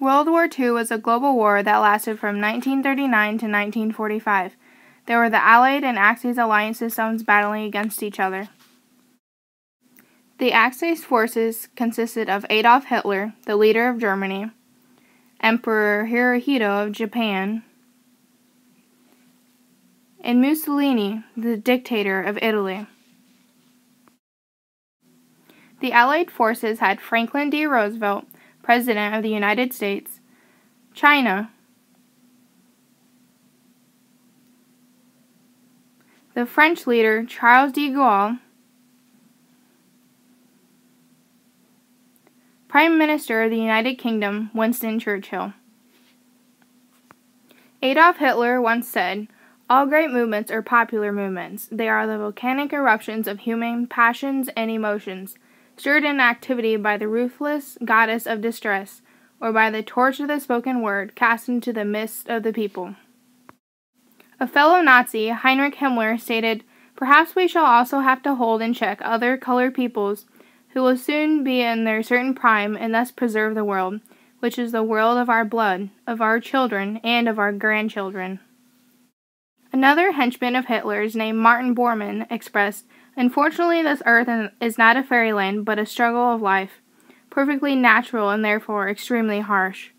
World War II was a global war that lasted from 1939 to 1945. There were the Allied and Axis alliance systems battling against each other. The Axis forces consisted of Adolf Hitler, the leader of Germany, Emperor Hirohito of Japan, and Mussolini, the dictator of Italy. The Allied forces had Franklin D. Roosevelt, President of the United States, China, the French leader Charles de Gaulle, Prime Minister of the United Kingdom Winston Churchill. Adolf Hitler once said, "All great movements are popular movements. They are the volcanic eruptions of human passions and emotions, stirred in activity by the ruthless goddess of distress, or by the torch of the spoken word cast into the midst of the people." A fellow Nazi, Heinrich Himmler, stated, "Perhaps we shall also have to hold in check other colored peoples who will soon be in their certain prime and thus preserve the world, which is the world of our blood, of our children, and of our grandchildren." Another henchman of Hitler's, named Martin Bormann, expressed, "Unfortunately, this earth is not a fairyland, but a struggle of life, perfectly natural and therefore extremely harsh."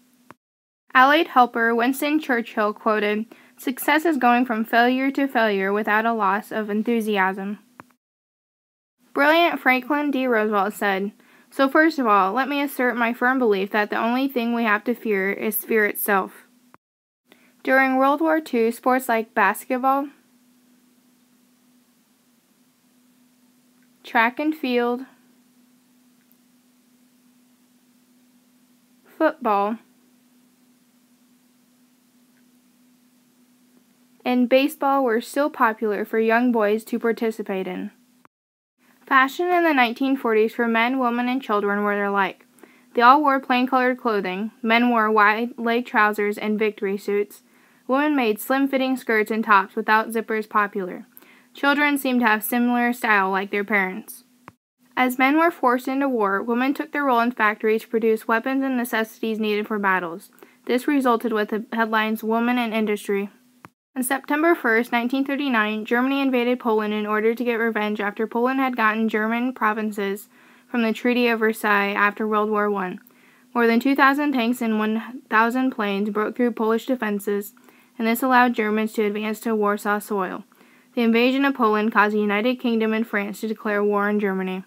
Allied helper Winston Churchill quoted, "Success is going from failure to failure without a loss of enthusiasm." Brilliant Franklin D. Roosevelt said, "So first of all, let me assert my firm belief that the only thing we have to fear is fear itself." During World War II, sports like basketball, track and field, football, and baseball were still popular for young boys to participate in. Fashion in the 1940s for men, women, and children were alike. They all wore plain-colored clothing. Men wore wide-leg trousers and victory suits. Women made slim-fitting skirts and tops without zippers popular. Children seemed to have similar style like their parents. As men were forced into war, women took their role in factories to produce weapons and necessities needed for battles. This resulted with the headlines "Woman in Industry." On September 1, 1939, Germany invaded Poland in order to get revenge after Poland had gotten German provinces from the Treaty of Versailles after World War I. More than 2,000 tanks and 1,000 planes broke through Polish defenses, and this allowed Germans to advance to Warsaw soil. The invasion of Poland caused the United Kingdom and France to declare war on Germany.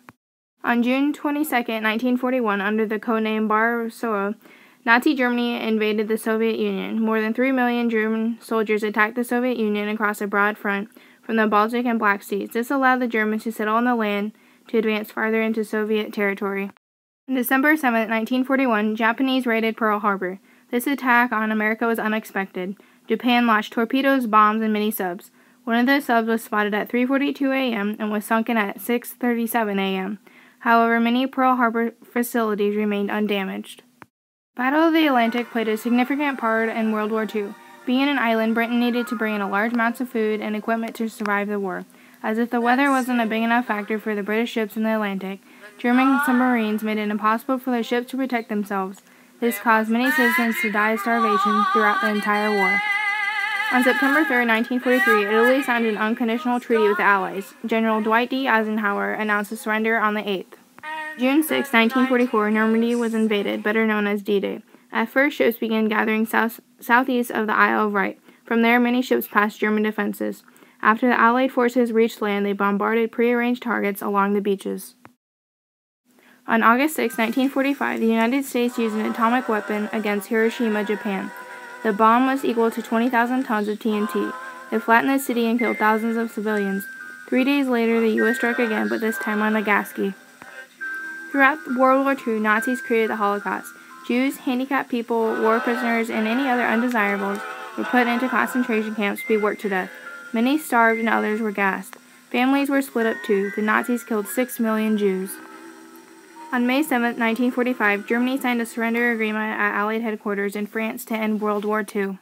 On June 22, 1941, under the codename Barbarossa, Nazi Germany invaded the Soviet Union. More than 3 million German soldiers attacked the Soviet Union across a broad front from the Baltic and Black Seas. This allowed the Germans to settle on the land to advance farther into Soviet territory. On December 7, 1941, Japanese raided Pearl Harbor. This attack on America was unexpected. Japan launched torpedoes, bombs, and mini subs. One of the subs was spotted at 3:42 a.m. and was sunken at 6:37 a.m. However, many Pearl Harbor facilities remained undamaged. Battle of the Atlantic played a significant part in World War II. Being an island, Britain needed to bring in large amounts of food and equipment to survive the war. As if the weather wasn't a big enough factor for the British ships in the Atlantic, German submarines made it impossible for the ships to protect themselves. This caused many citizens to die of starvation throughout the entire war. On September 3, 1943, Italy signed an unconditional treaty with the Allies. General Dwight D. Eisenhower announced a surrender on the 8th. June 6, 1944, Normandy was invaded, better known as D-Day. At first, ships began gathering southeast of the Isle of Wight. From there, many ships passed German defenses. After the Allied forces reached land, they bombarded prearranged targets along the beaches. On August 6, 1945, the United States used an atomic weapon against Hiroshima, Japan. The bomb was equal to 20,000 tons of TNT. It flattened the city and killed thousands of civilians. 3 days later, the U.S. struck again, but this time on Nagasaki. Throughout World War II, Nazis created the Holocaust. Jews, handicapped people, war prisoners, and any other undesirables were put into concentration camps to be worked to death. Many starved and others were gassed. Families were split up too. The Nazis killed 6 million Jews. On May 7, 1945, Germany signed a surrender agreement at Allied headquarters in France to end World War II.